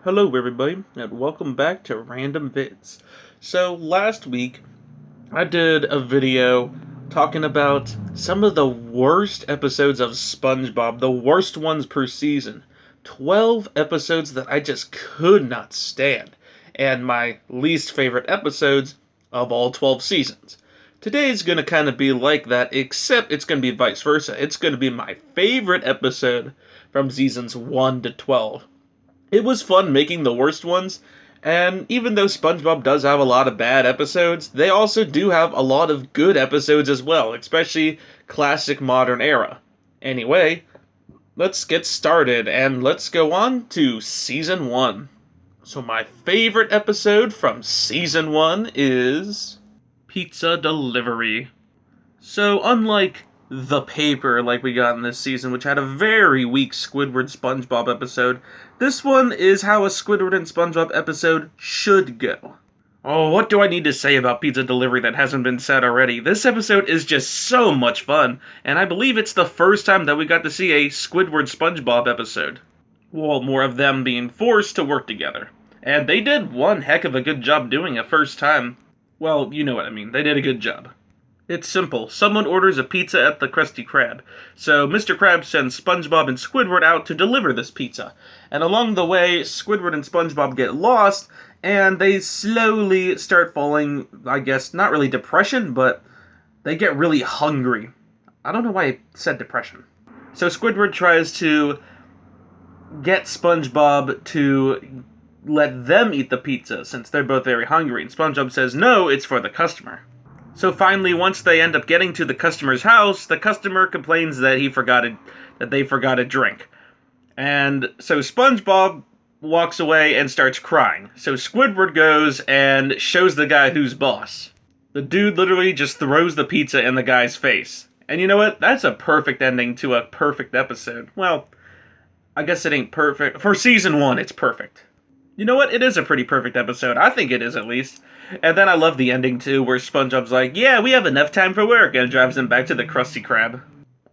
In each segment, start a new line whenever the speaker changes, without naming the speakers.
Hello everybody, and welcome back to Random Vids. So last week, I did a video talking about some of the worst episodes of SpongeBob, the worst ones per season. 12 episodes that I just could not stand, and my least favorite episodes of all 12 seasons. Today's gonna kind of be like that, except it's gonna be vice versa. It's gonna be my favorite episode from seasons 1 to 12. It was fun making the worst ones, and even though SpongeBob does have a lot of bad episodes, they also do have a lot of good episodes as well, especially classic modern era. Anyway, let's get started and let's go on to season 1. So my favorite episode from season 1 is Pizza Delivery. So unlike The Paper, like we got in this season, which had a very weak Squidward SpongeBob episode, this one is how a Squidward and SpongeBob episode should go. Oh, what do I need to say about Pizza Delivery that hasn't been said already? This episode is just so much fun, and I believe it's the first time that we got to see a Squidward SpongeBob episode. Well, more of them being forced to work together. And they did one heck of a good job doing it first time. Well, you know what I mean. They did a good job. It's simple. Someone orders a pizza at the Krusty Krab. So Mr. Krab sends SpongeBob and Squidward out to deliver this pizza. And along the way, Squidward and SpongeBob get lost, and they slowly start falling, I guess, not really depression, but they get really hungry. I don't know why I said depression. So Squidward tries to get SpongeBob to let them eat the pizza, since they're both very hungry. And SpongeBob says, no, it's for the customer. So finally, once they end up getting to the customer's house, the customer complains that they forgot a drink. And so SpongeBob walks away and starts crying. So Squidward goes and shows the guy who's boss. The dude literally just throws the pizza in the guy's face. And you know what? That's a perfect ending to a perfect episode. Well, I guess it ain't perfect. For season 1, it's perfect. You know what? It is a pretty perfect episode. I think it is, at least. And then I love the ending, too, where SpongeBob's like, yeah, we have enough time for work, and drives them back to the Krusty Krab.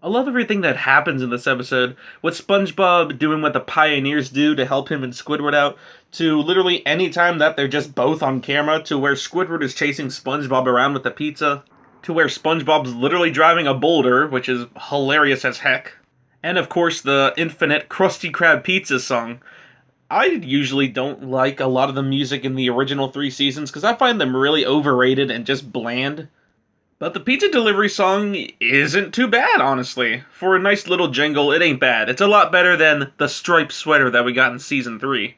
I love everything that happens in this episode, with SpongeBob doing what the pioneers do to help him and Squidward out, to literally any time that they're just both on camera, to where Squidward is chasing SpongeBob around with the pizza, to where SpongeBob's literally driving a boulder, which is hilarious as heck. And of course, the infinite Krusty Krab pizza song. I usually don't like a lot of the music in the original 3 seasons because I find them really overrated and just bland. But the pizza delivery song isn't too bad, honestly. For a nice little jingle, it ain't bad. It's a lot better than the striped sweater that we got in season 3.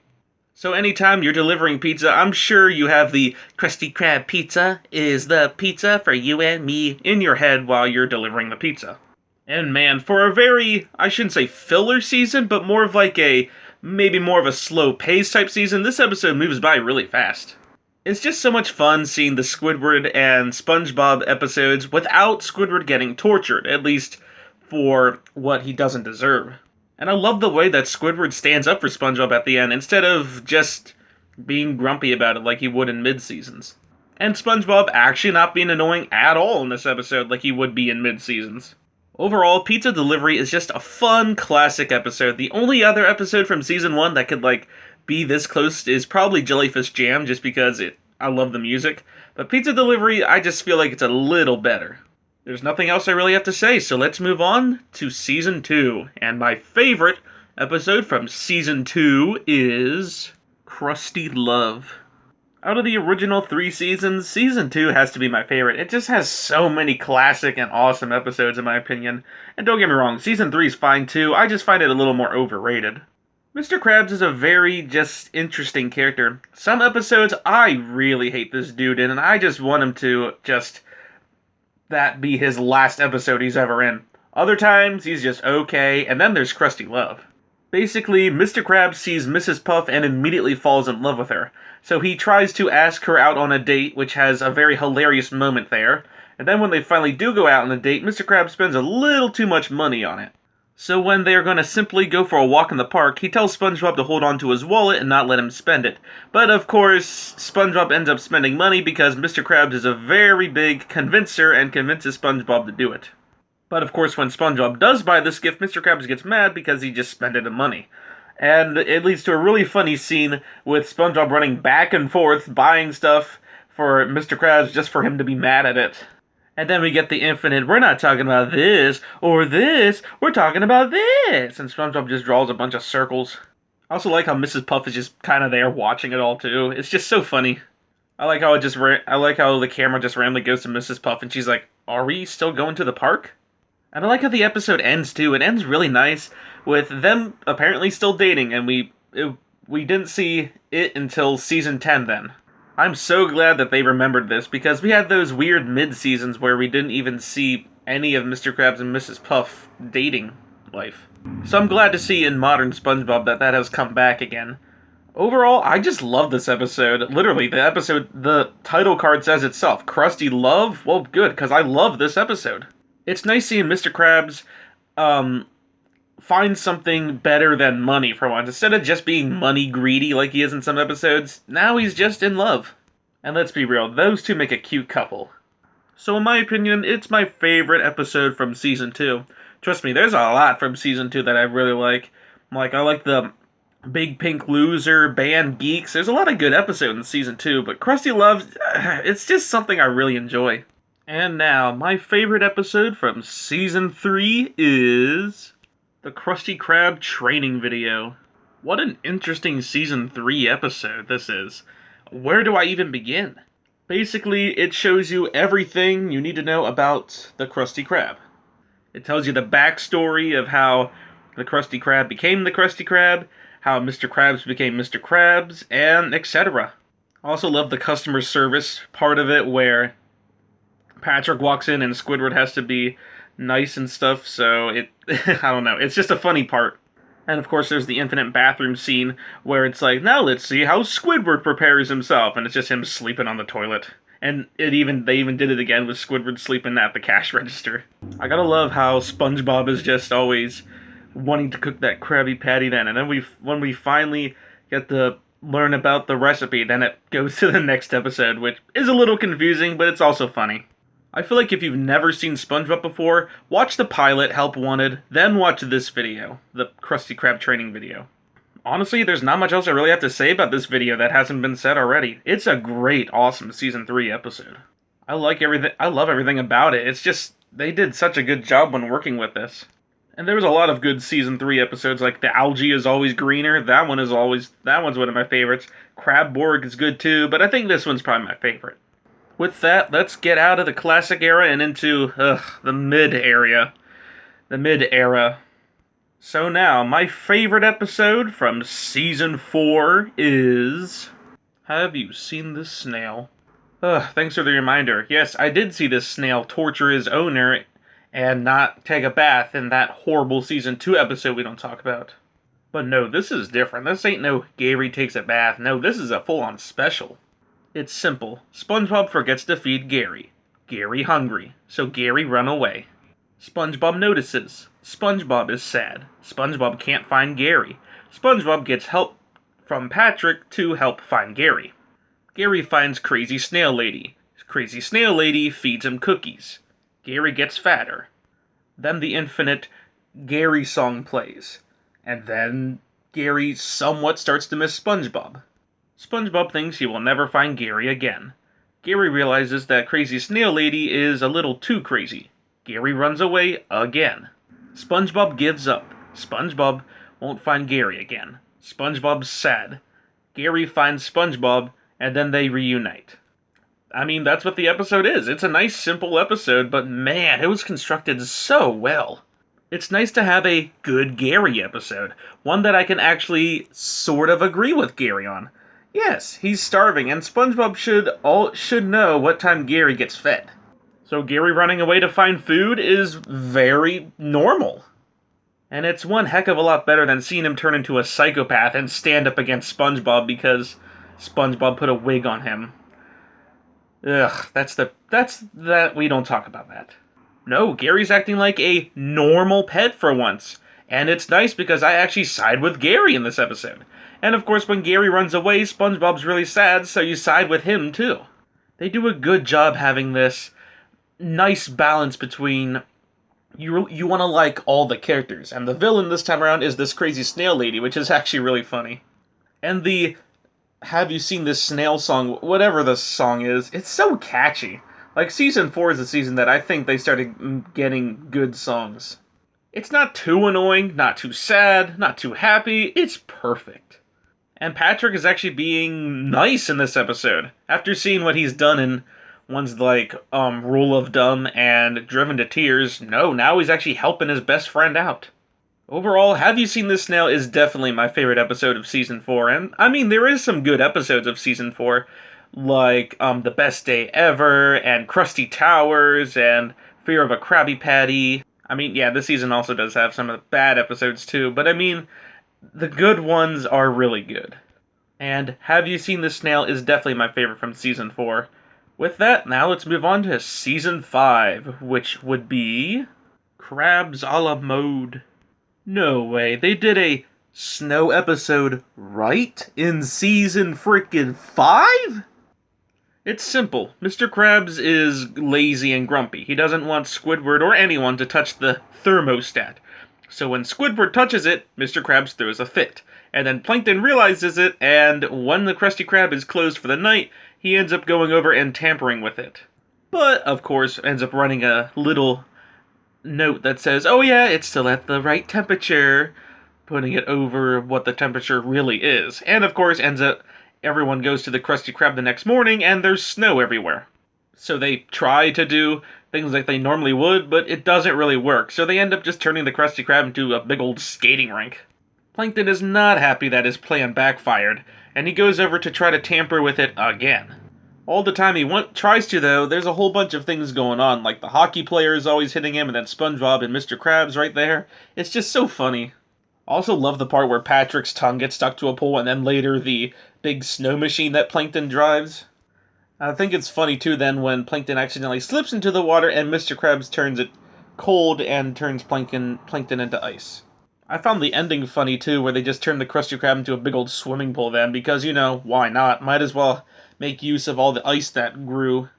So anytime you're delivering pizza, I'm sure you have the Krusty Krab pizza is the pizza for you and me in your head while you're delivering the pizza. And man, for a very, I shouldn't say filler season, but more of like maybe more of a slow pace type season, this episode moves by really fast. It's just so much fun seeing the Squidward and SpongeBob episodes without Squidward getting tortured, at least for what he doesn't deserve. And I love the way that Squidward stands up for SpongeBob at the end, instead of just being grumpy about it like he would in mid-seasons. And SpongeBob actually not being annoying at all in this episode like he would be in mid-seasons. Overall, Pizza Delivery is just a fun, classic episode. The only other episode from season 1 that could, be this close is probably Jellyfish Jam, just because I love the music. But Pizza Delivery, I just feel like it's a little better. There's nothing else I really have to say, so let's move on to season 2. And my favorite episode from season 2 is Krusty Love. Out of the original 3 seasons, season 2 has to be my favorite. It just has so many classic and awesome episodes in my opinion. And don't get me wrong, season 3 is fine too, I just find it a little more overrated. Mr. Krabs is a very just interesting character. Some episodes I really hate this dude in, and I just want him to just that be his last episode he's ever in. Other times he's just okay, and then there's Krusty Love. Basically, Mr. Krabs sees Mrs. Puff and immediately falls in love with her. So he tries to ask her out on a date, which has a very hilarious moment there. And then when they finally do go out on a date, Mr. Krabs spends a little too much money on it. So when they are going to simply go for a walk in the park, he tells SpongeBob to hold on to his wallet and not let him spend it. But of course, SpongeBob ends up spending money because Mr. Krabs is a very big convincer and convinces SpongeBob to do it. But of course, when SpongeBob does buy this gift, Mr. Krabs gets mad because he just spent it in money. And it leads to a really funny scene with SpongeBob running back and forth, buying stuff for Mr. Krabs just for him to be mad at it. And then we get the infinite, we're not talking about this or this, we're talking about this. And SpongeBob just draws a bunch of circles. I also like how Mrs. Puff is just kind of there watching it all too. It's just so funny. I like how I like how the camera just randomly goes to Mrs. Puff and she's like, "Are we still going to the park?" And I like how the episode ends too. It ends really nice with them apparently still dating, and we didn't see it until season 10 then. I'm so glad that they remembered this, because we had those weird mid-seasons where we didn't even see any of Mr. Krabs and Mrs. Puff dating life. So I'm glad to see in modern SpongeBob that has come back again. Overall, I just love this episode. Literally, the title card says itself. Krusty love? Well, good, because I love this episode. It's nice seeing Mr. Krabs find something better than money for once. Instead of just being money greedy like he is in some episodes, now he's just in love. And let's be real, those two make a cute couple. So in my opinion, it's my favorite episode from Season 2. Trust me, there's a lot from Season 2 that I really like. I like the Big Pink Loser, Band Geeks. There's a lot of good episodes in Season 2, but Krusty Loves, it's just something I really enjoy. And now, my favorite episode from Season 3 is the Krusty Krab training video. What an interesting Season 3 episode this is. Where do I even begin? Basically, it shows you everything you need to know about the Krusty Krab. It tells you the backstory of how the Krusty Krab became the Krusty Krab, how Mr. Krabs became Mr. Krabs, and etc. I also love the customer service part of it, where Patrick walks in and Squidward has to be nice and stuff, so I don't know, it's just a funny part. And of course there's the infinite bathroom scene where it's like, now let's see how Squidward prepares himself, and it's just him sleeping on the toilet. And they even did it again with Squidward sleeping at the cash register. I gotta love how SpongeBob is just always wanting to cook that Krabby Patty then, and then when we finally get to learn about the recipe, then it goes to the next episode, which is a little confusing, but it's also funny. I feel like if you've never seen SpongeBob before, watch the pilot, Help Wanted, then watch this video, the Krusty Krab training video. Honestly, there's not much else I really have to say about this video that hasn't been said already. It's a great, awesome Season 3 episode. I love everything about it. It's just, they did such a good job when working with this. And there was a lot of good Season 3 episodes, like The Algae is Always Greener. That one's one of my favorites. Crabborg is good too, but I think this one's probably my favorite. With that, let's get out of the classic era and into the mid-era. So now, my favorite episode from Season 4 is... Have you seen this snail? Thanks for the reminder. Yes, I did see this snail torture his owner and not take a bath in that horrible Season 2 episode we don't talk about. But no, this is different. This ain't no Gary takes a bath. No, this is a full-on special. It's simple. SpongeBob forgets to feed Gary. Gary hungry, so Gary run away. SpongeBob notices. SpongeBob is sad. SpongeBob can't find Gary. SpongeBob gets help from Patrick to help find Gary. Gary finds Crazy Snail Lady. Crazy Snail Lady feeds him cookies. Gary gets fatter. Then the infinite Gary song plays. And then Gary somewhat starts to miss SpongeBob. SpongeBob thinks he will never find Gary again. Gary realizes that Crazy Snail Lady is a little too crazy. Gary runs away again. SpongeBob gives up. SpongeBob won't find Gary again. SpongeBob's sad. Gary finds SpongeBob, and then they reunite. I mean, that's what the episode is. It's a nice, simple episode, but man, it was constructed so well. It's nice to have a good Gary episode. One that I can actually sort of agree with Gary on. Yes, he's starving, and SpongeBob should know what time Gary gets fed. So Gary running away to find food is very normal. And it's one heck of a lot better than seeing him turn into a psychopath and stand up against SpongeBob because SpongeBob put a wig on him. Ugh, we don't talk about that. No, Gary's acting like a normal pet for once. And it's nice because I actually side with Gary in this episode. And of course, when Gary runs away, SpongeBob's really sad, so you side with him too. They do a good job having this nice balance between you want to like all the characters, and the villain this time around is this crazy snail lady, which is actually really funny. And the "Have you seen this snail song?" Whatever the song is, it's so catchy. Like, season 4 is the season that I think they started getting good songs. It's not too annoying, not too sad, not too happy. It's perfect. And Patrick is actually being nice in this episode. After seeing what he's done in ones like Rule of Dumb and Driven to Tears, no, now he's actually helping his best friend out. Overall, Have You Seen This Snail is definitely my favorite episode of Season 4, and I mean, there is some good episodes of Season 4, like The Best Day Ever, and KRUSTY Towers, and Fear of a Krabby Patty. I mean, yeah, this season also does have some of the bad episodes too, but I mean, the good ones are really good. And Have You Seen This Snail is definitely my favorite from Season 4. With that, now let's move on to Season 5, which would be Crabs a la Mode. No way, they did a snow episode right in Season freaking 5? It's simple. Mr. Krabs is lazy and grumpy. He doesn't want Squidward or anyone to touch the thermostat. So when Squidward touches it, Mr. Krabs throws a fit. And then Plankton realizes it, and when the Krusty Krab is closed for the night, he ends up going over and tampering with it. But, of course, ends up running a little note that says, "Oh yeah, it's still at the right temperature," putting it over what the temperature really is. And, of course, ends up everyone goes to the Krusty Krab the next morning, and there's snow everywhere. So they try to do things like they normally would, but it doesn't really work. So they end up just turning the Krusty Krab into a big old skating rink. Plankton is not happy that his plan backfired, and he goes over to try to tamper with it again. All the time he tries to, though, there's a whole bunch of things going on, like the hockey player is always hitting him, and then SpongeBob and Mr. Krabs right there. It's just so funny. Also love the part where Patrick's tongue gets stuck to a pole, and then later the big snow machine that Plankton drives. I think it's funny, too, then, when Plankton accidentally slips into the water and Mr. Krabs turns it cold and turns Plankton into ice. I found the ending funny, too, where they just turned the Krusty Krab into a big old swimming pool then, because, you know, why not? Might as well make use of all the ice that grew.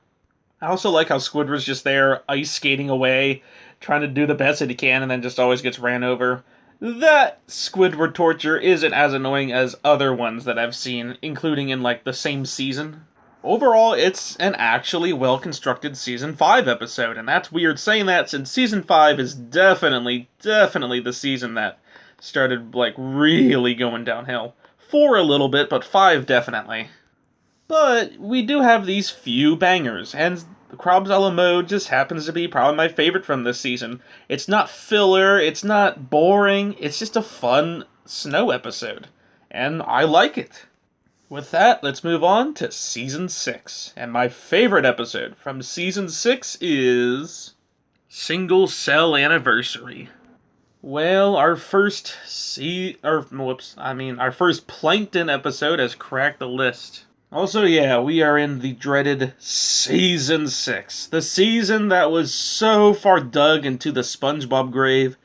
I also like how Squidward's just there, ice skating away, trying to do the best that he can, and then just always gets ran over. That Squidward torture isn't as annoying as other ones that I've seen, including in, like, the same season. Overall, it's an actually well-constructed Season 5 episode, and that's weird saying that since Season 5 is definitely the season that started, like, really going downhill. 4 a little bit, but 5 definitely. But we do have these few bangers, and Crabs a la Mode just happens to be probably my favorite from this season. It's not filler, it's not boring, it's just a fun snow episode, and I like it. With that, let's move on to Season 6. And my favorite episode from Season 6 is Single Cell Anniversary. Well, our first Plankton episode has cracked the list. Also, yeah, we are in the dreaded Season 6. The season that was so far dug into the SpongeBob grave,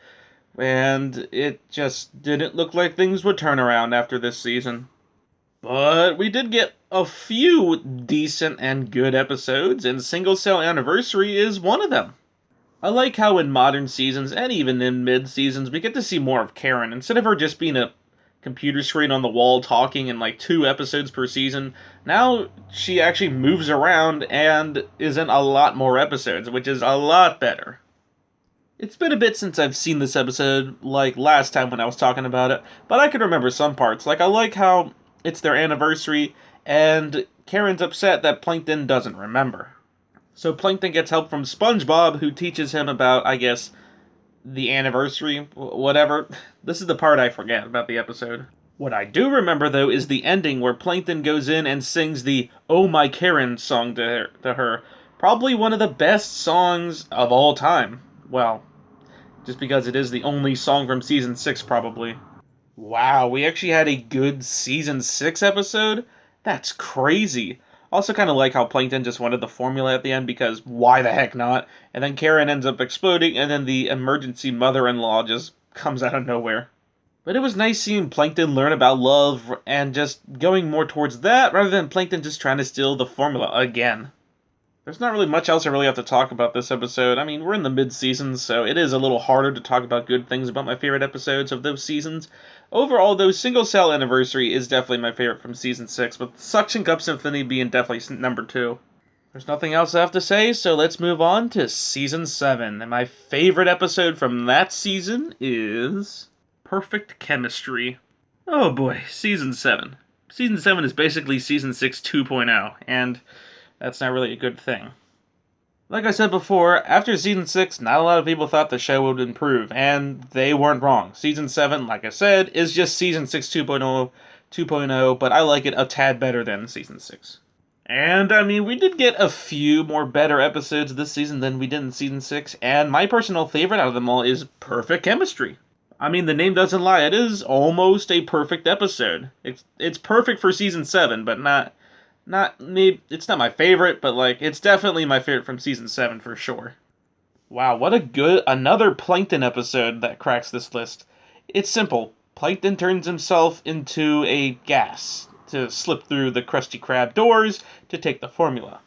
and it just didn't look like things would turn around after this season. But we did get a few decent and good episodes, and Single Cell Anniversary is one of them. I like how in modern seasons, and even in mid-seasons, we get to see more of Karen. Instead of her just being a computer screen on the wall talking in like 2 episodes per season, now she actually moves around and is in a lot more episodes, which is a lot better. It's been a bit since I've seen this episode, like last time when I was talking about it, but I can remember some parts. Like, I like how it's their anniversary, and Karen's upset that Plankton doesn't remember. So Plankton gets help from SpongeBob, who teaches him about, I guess, the anniversary, whatever. This is the part I forget about the episode. What I do remember, though, is the ending where Plankton goes in and sings the "Oh My Karen" song to her. Probably one of the best songs of all time. Well, just because it is the only song from Season 6, probably. Wow, we actually had a good Season 6 episode? That's crazy. Also kind of like how Plankton just wanted the formula at the end, because why the heck not? And then Karen ends up exploding, and then the emergency mother-in-law just comes out of nowhere. But it was nice seeing Plankton learn about love, and just going more towards that, rather than Plankton just trying to steal the formula again. There's not really much else I really have to talk about this episode. I mean, we're in the mid-season, so it is a little harder to talk about good things about my favorite episodes of those seasons. Overall, though, Single Cell Anniversary is definitely my favorite from Season 6, with Suction Cup Symphony being definitely number 2. There's nothing else I have to say, so let's move on to Season 7. And my favorite episode from that season is Perfect Chemistry. Oh boy, Season 7. Season 7 is basically Season 6 2.0, and that's not really a good thing. Like I said before, after Season 6, not a lot of people thought the show would improve, and they weren't wrong. Season 7, like I said, is just Season 6 2.0, but I like it a tad better than Season 6. And, I mean, we did get a few more better episodes this season than we did in Season 6, and my personal favorite out of them all is Perfect Chemistry. I mean, the name doesn't lie, it is almost a perfect episode. It's perfect for Season 7, but it's not my favorite, but, like, it's definitely my favorite from Season 7 for sure. Wow, what another Plankton episode that cracks this list. It's simple. Plankton turns himself into a gas to slip through the Krusty Krab doors to take the formula.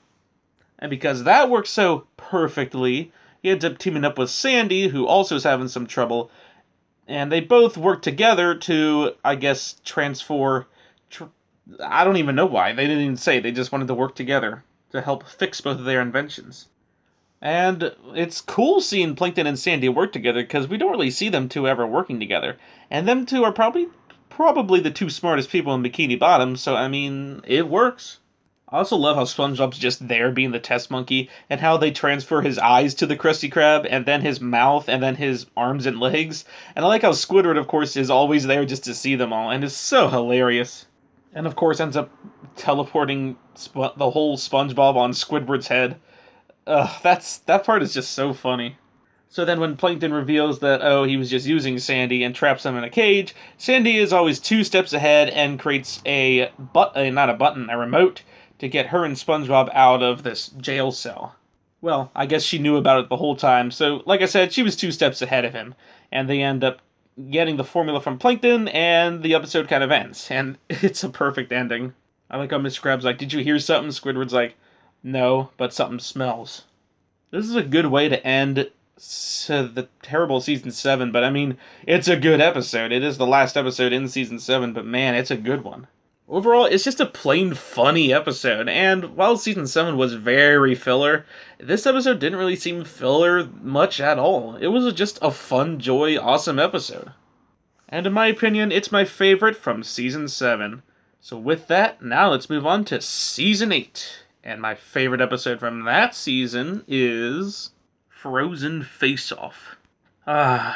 And because that works so perfectly, he ends up teaming up with Sandy, who also is having some trouble, and they both work together to, I guess, I don't even know why. They didn't even say. They just wanted to work together to help fix both of their inventions. And it's cool seeing Plankton and Sandy work together because we don't really see them two ever working together. And them two are probably the two smartest people in Bikini Bottom, so I mean, it works. I also love how SpongeBob's just there being the test monkey, and how they transfer his eyes to the Krusty Krab, and then his mouth, and then his arms and legs. And I like how Squidward, of course, is always there just to see them all, and it's so hilarious. And of course ends up teleporting the whole SpongeBob on Squidward's head. That part is just so funny. So then when Plankton reveals that, oh, he was just using Sandy and traps him in a cage, Sandy is always 2 steps ahead and creates a remote, to get her and SpongeBob out of this jail cell. Well, I guess she knew about it the whole time, so like I said, she was 2 steps ahead of him, and they end up getting the formula from Plankton, and the episode kind of ends, and it's a perfect ending. I like how Miss Krabs like, did you hear something? Squidward's like, no, but something smells. This is a good way to end the terrible Season 7, but I mean, it's a good episode. It is the last episode in Season 7, but man, it's a good one. Overall, it's just a plain funny episode, and while Season 7 was very filler, this episode didn't really seem filler much at all. It was just a fun, joy, awesome episode. And in my opinion, it's my favorite from Season 7. So with that, now let's move on to Season 8. And my favorite episode from that season is Frozen Face-Off.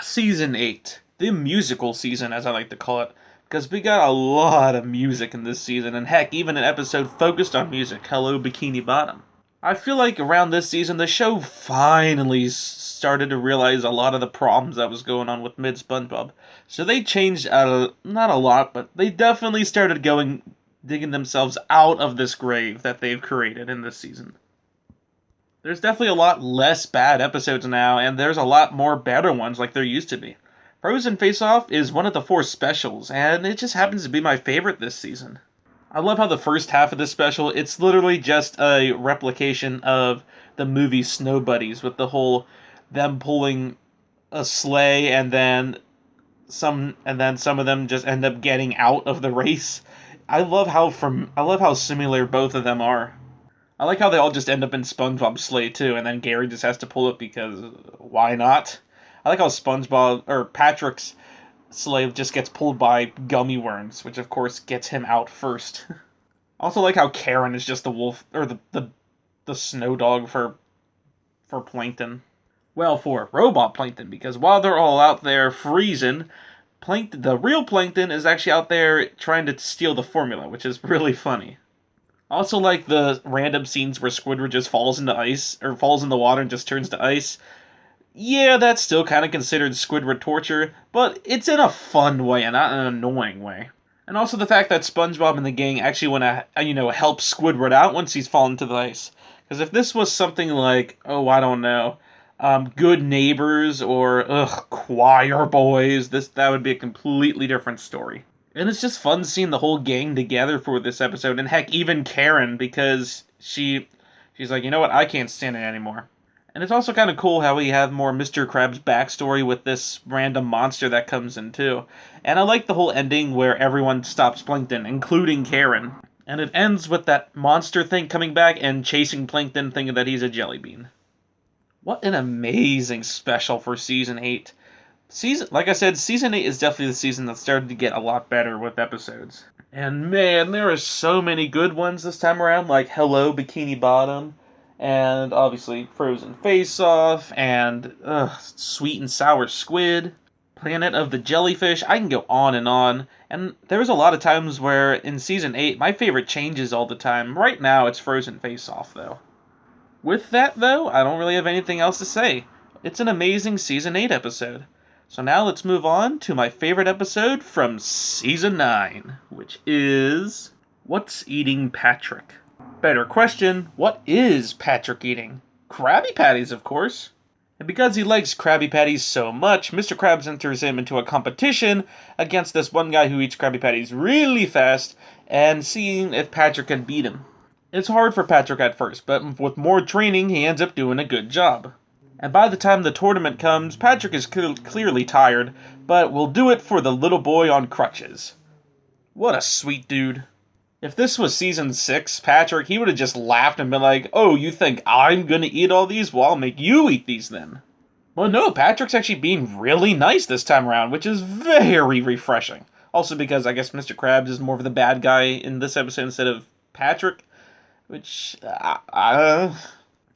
Season 8. The musical season, as I like to call it. Because we got a lot of music in this season, and heck, even an episode focused on music, Hello Bikini Bottom. I feel like around this season, the show finally started to realize a lot of the problems that was going on with mid-SpongeBob. So they changed, not a lot, but they definitely started digging themselves out of this grave that they've created in this season. There's definitely a lot less bad episodes now, and there's a lot more better ones like there used to be. Frozen Face-Off is one of the 4 specials, and it just happens to be my favorite this season. I love how the first half of this special, it's literally just a replication of the movie Snow Buddies, with the whole them pulling a sleigh and then some of them just end up getting out of the race. I love how similar both of them are. I like how they all just end up in SpongeBob's sleigh too, and then Gary just has to pull it because why not? I like how Patrick's sleigh just gets pulled by gummy worms, which of course gets him out first. Also like how Karen is just the wolf, or the snow dog for Plankton. Well, for Robot Plankton, because while they're all out there freezing, the real Plankton is actually out there trying to steal the formula, which is really funny. Also like the random scenes where Squidward just falls into ice, or falls in the water and just turns to ice. Yeah, that's still kind of considered Squidward torture, but it's in a fun way and not an annoying way. And also the fact that SpongeBob and the gang actually want to, help Squidward out once he's fallen to the ice. Because if this was something like, oh, I don't know, Good Neighbors or, Choir Boys, that would be a completely different story. And it's just fun seeing the whole gang together for this episode, and heck, even Karen, because she She's like, you know what, I can't stand it anymore. And it's also kind of cool how we have more Mr. Krabs backstory with this random monster that comes in too. And I like the whole ending where everyone stops Plankton, including Karen. And it ends with that monster thing coming back and chasing Plankton thinking that he's a jelly bean. What an amazing special for Season 8. Like I said, Season 8 is definitely the season that started to get a lot better with episodes. And man, there are so many good ones this time around, like Hello, Bikini Bottom, and obviously Frozen Face Off, and Sweet and Sour Squid, Planet of the Jellyfish. I can go on. And there's a lot of times where in Season 8, my favorite changes all the time. Right now, it's Frozen Face Off, though. With that, though, I don't really have anything else to say. It's an amazing Season 8 episode. So now let's move on to my favorite episode from Season 9, which is What's Eating Patrick? Better question, what is Patrick eating? Krabby Patties, of course. And because he likes Krabby Patties so much, Mr. Krabs enters him into a competition against this one guy who eats Krabby Patties really fast and seeing if Patrick can beat him. It's hard for Patrick at first, but with more training, he ends up doing a good job. And by the time the tournament comes, Patrick is clearly tired, but will do it for the little boy on crutches. What a sweet dude. If this was Season 6, Patrick, he would have just laughed and been like, oh, you think I'm gonna eat all these? Well, I'll make you eat these then. Well, no, Patrick's actually being really nice this time around, which is very refreshing. Also because I guess Mr. Krabs is more of the bad guy in this episode instead of Patrick, which,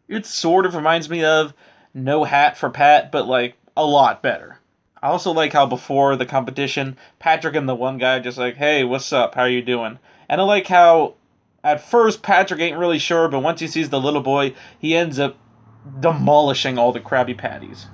it sort of reminds me of No Hat for Pat, but like a lot better. I also like how before the competition, Patrick and the one guy just like, hey, what's up? How you doing? And I like how at first Patrick ain't really sure, but once he sees the little boy, he ends up demolishing all the Krabby Patties.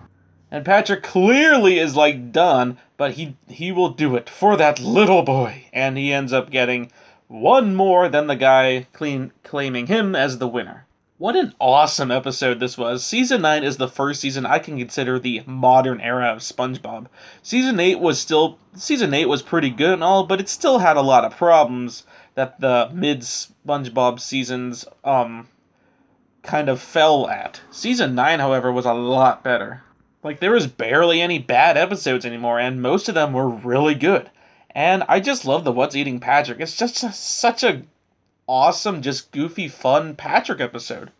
And Patrick clearly is like done, but he will do it for that little boy. And he ends up getting one more than the guy claiming him as the winner. What an awesome episode this was. Season 9 is the first season I can consider the modern era of SpongeBob. Season 8 was pretty good and all, but it still had a lot of problems that the mid SpongeBob seasons kind of fell at. Season 9, however, was a lot better. Like, there was barely any bad episodes anymore, and most of them were really good. And I just love the What's Eating Patrick. It's just such a awesome, just goofy, fun Patrick episode.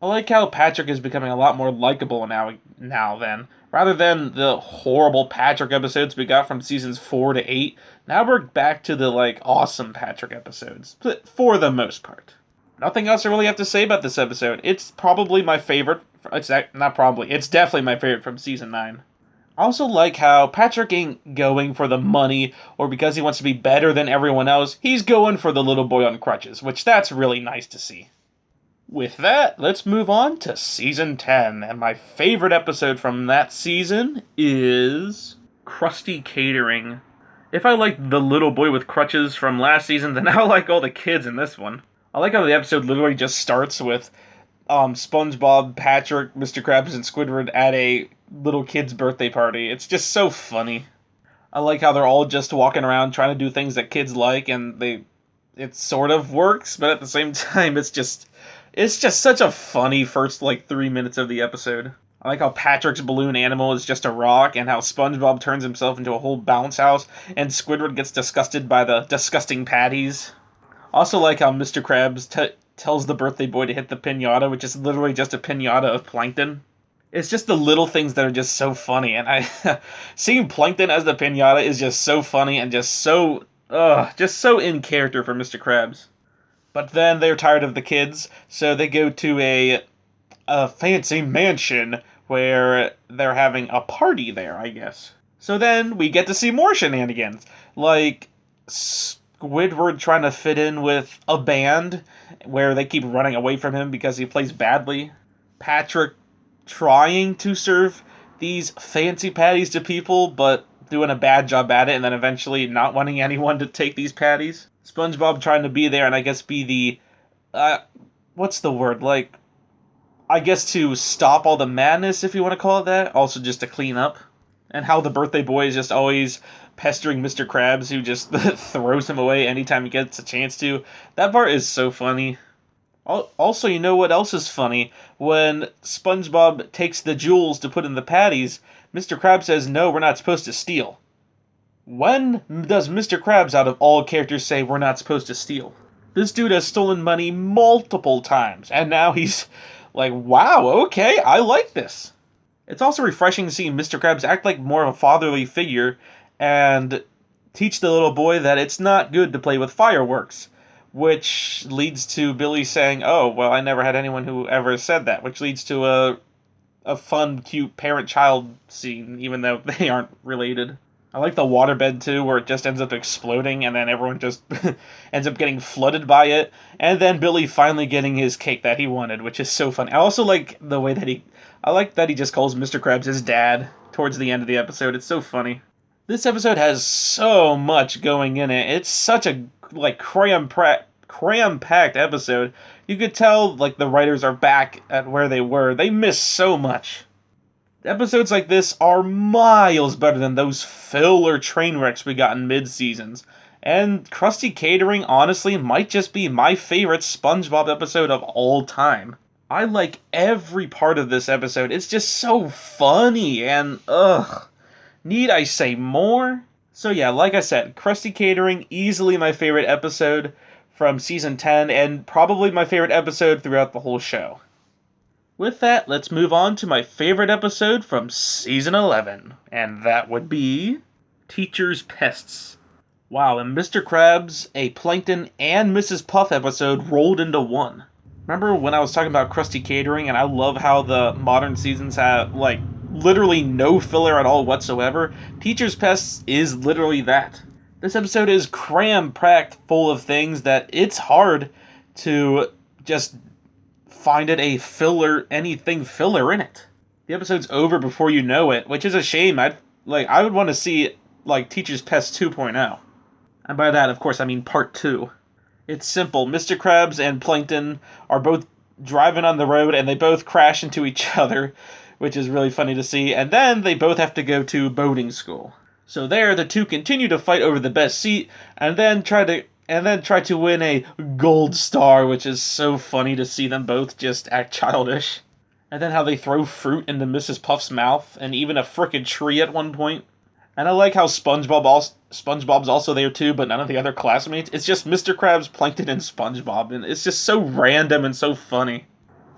I like how Patrick is becoming a lot more likable now then. Rather than the horrible Patrick episodes we got from seasons 4 to 8, now we're back to the, like, awesome Patrick episodes. For the most part. Nothing else I really have to say about this episode. It's probably my favorite. It's definitely my favorite from season 9. I also like how Patrick ain't going for the money or because he wants to be better than everyone else. He's going for the little boy on crutches, which that's really nice to see. With that, let's move on to Season 10, and my favorite episode from that season is KRUSTY Catering. If I liked the little boy with crutches from last season, then I like all the kids in this one. I like how the episode literally just starts with SpongeBob, Patrick, Mr. Krabs, and Squidward at a little kid's birthday party. It's just so funny. I like how they're all just walking around trying to do things that kids like, and it sort of works, but at the same time, it's just such a funny first, 3 minutes of the episode. I like how Patrick's balloon animal is just a rock, and how SpongeBob turns himself into a whole bounce house, and Squidward gets disgusted by the disgusting patties. Also like how Mr. Krabs tells the birthday boy to hit the piñata, which is literally just a piñata of plankton. It's just the little things that are just so funny, and seeing plankton as the piñata is just so funny and just so in character for Mr. Krabs. But then they're tired of the kids, so they go to a fancy mansion where they're having a party there, I guess. So then we get to see more shenanigans, like Squidward trying to fit in with a band where they keep running away from him because he plays badly. Patrick trying to serve these fancy patties to people, but doing a bad job at it, and then eventually not wanting anyone to take these patties. SpongeBob trying to be there and I guess be the, what's the word, I guess to stop all the madness, if you want to call it that, also just to clean up. And how the birthday boy is just always pestering Mr. Krabs, who just throws him away anytime he gets a chance to. That part is so funny. Also, you know what else is funny? When SpongeBob takes the jewels to put in the patties, Mr. Krabs says, "No, we're not supposed to steal." When does Mr. Krabs, out of all characters, say we're not supposed to steal? This dude has stolen money multiple times, and now he's like, wow, okay, I like this. It's also refreshing to see Mr. Krabs act like more of a fatherly figure and teach the little boy that it's not good to play with fireworks, which leads to Billy saying, "Oh, well, I never had anyone who ever said that," which leads to a fun, cute parent-child scene, even though they aren't related. I like the waterbed too, where it just ends up exploding and then everyone just ends up getting flooded by it. And then Billy finally getting his cake that he wanted, which is so funny. I also like the way that I like that he just calls Mr. Krabs his dad towards the end of the episode. It's so funny. This episode has so much going in it. It's such a like cram-packed episode. You could tell like the writers are back at where they were. They missed so much. Episodes like this are miles better than those filler train wrecks we got in mid-seasons. And KRUSTY Catering honestly might just be my favorite SpongeBob episode of all time. I like every part of this episode. It's just so funny and ugh. Need I say more? So yeah, like I said, KRUSTY Catering, easily my favorite episode from season 10 and probably my favorite episode throughout the whole show. With that, let's move on to my favorite episode from Season 11, and that would be Teacher's Pests. Wow, and Mr. Krabs, a Plankton, and Mrs. Puff episode rolled into one. Remember when I was talking about KRUSTY Catering, and I love how the modern seasons have, like, literally no filler at all whatsoever? Teacher's Pests is literally that. This episode is cram-packed full of things that it's hard to just find it a anything filler in it. The episode's over before you know it, which is a shame. I would want to see like Teacher's Pest 2.0. And by that, of course, I mean part 2. It's simple. Mr. Krabs and Plankton are both driving on the road and they both crash into each other, which is really funny to see. And then they both have to go to boating school. So there, the two continue to fight over the best seat and then try to win a gold star, which is so funny to see them both just act childish. And then how they throw fruit into Mrs. Puff's mouth, and even a frickin' tree at one point. And I like how SpongeBob's also there too, but none of the other classmates. It's just Mr. Krabs, Plankton, and SpongeBob, and it's just so random and so funny.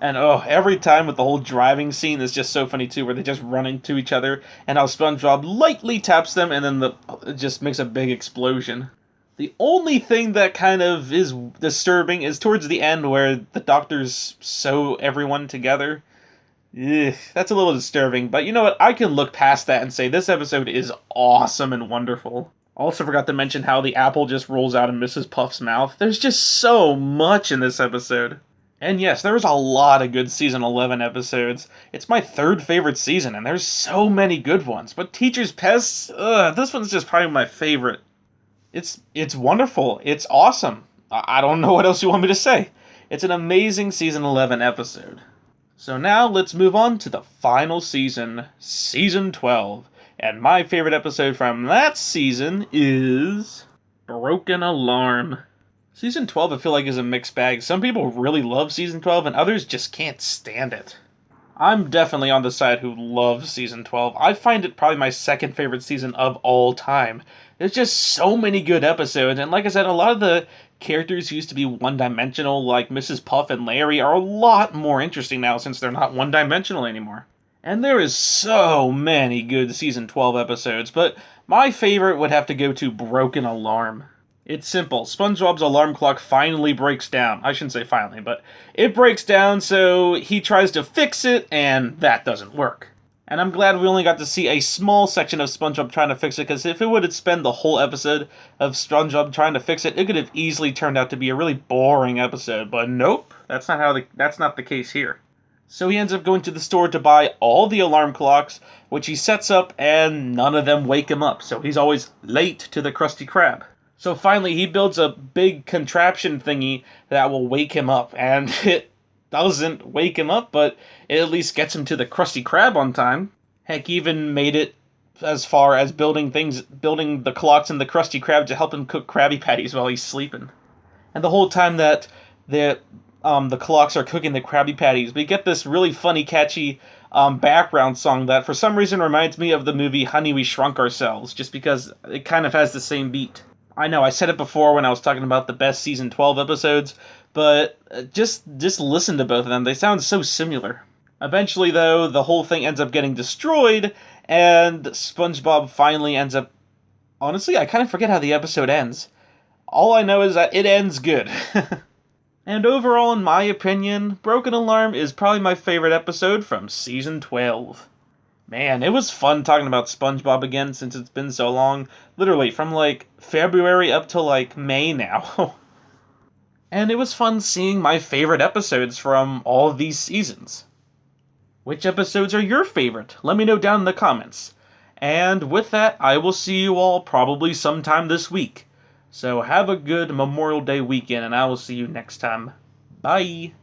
And every time with the whole driving scene is just so funny too, where they just run into each other, and how SpongeBob lightly taps them, and then it just makes a big explosion. The only thing that kind of is disturbing is towards the end where the doctors sew everyone together. Ugh, that's a little disturbing, but you know what? I can look past that and say this episode is awesome and wonderful. Also forgot to mention how the apple just rolls out of Mrs. Puff's mouth. There's just so much in this episode. And yes, there's a lot of good Season 11 episodes. It's my third favorite season, and there's so many good ones. But Teacher's Pests, this one's just probably my favorite. It's wonderful. It's awesome. I don't know what else you want me to say. It's an amazing Season 11 episode. So now let's move on to the final season, Season 12. And my favorite episode from that season is Broken Alarm. Season 12 I feel like is a mixed bag. Some people really love Season 12 and others just can't stand it. I'm definitely on the side who loves Season 12. I find it probably my second favorite season of all time. There's just so many good episodes, and like I said, a lot of the characters who used to be one-dimensional, like Mrs. Puff and Larry, are a lot more interesting now since they're not one-dimensional anymore. And there is so many good Season 12 episodes, but my favorite would have to go to Broken Alarm. It's simple. SpongeBob's alarm clock finally breaks down. I shouldn't say finally, but it breaks down, so he tries to fix it, and that doesn't work. And I'm glad we only got to see a small section of SpongeBob trying to fix it, because if it would have spent the whole episode of SpongeBob trying to fix it, it could have easily turned out to be a really boring episode. But nope, that's not the case here. So he ends up going to the store to buy all the alarm clocks, which he sets up, and none of them wake him up, so he's always late to the Krusty Krab. So finally, he builds a big contraption thingy that will wake him up, and it doesn't wake him up, but it at least gets him to the Krusty Krab on time. Heck, even made it as far as building the clocks in the Krusty Krab to help him cook Krabby Patties while he's sleeping. And the whole time that the clocks are cooking the Krabby Patties. We get this really funny, catchy background song that for some reason reminds me of the movie Honey, We Shrunk Ourselves, just because it kind of has the same beat. I know I said it before when I was talking about the best season 12 episodes, but just listen to both of them. They sound so similar. Eventually, though, the whole thing ends up getting destroyed, and SpongeBob finally ends up. Honestly, I kind of forget how the episode ends. All I know is that it ends good. And overall, in my opinion, Broken Alarm is probably my favorite episode from season 12. Man, it was fun talking about SpongeBob again since it's been so long. Literally, from like February up to like May now. And it was fun seeing my favorite episodes from all of these seasons. Which episodes are your favorite? Let me know down in the comments. And with that, I will see you all probably sometime this week. So have a good Memorial Day weekend, and I will see you next time. Bye!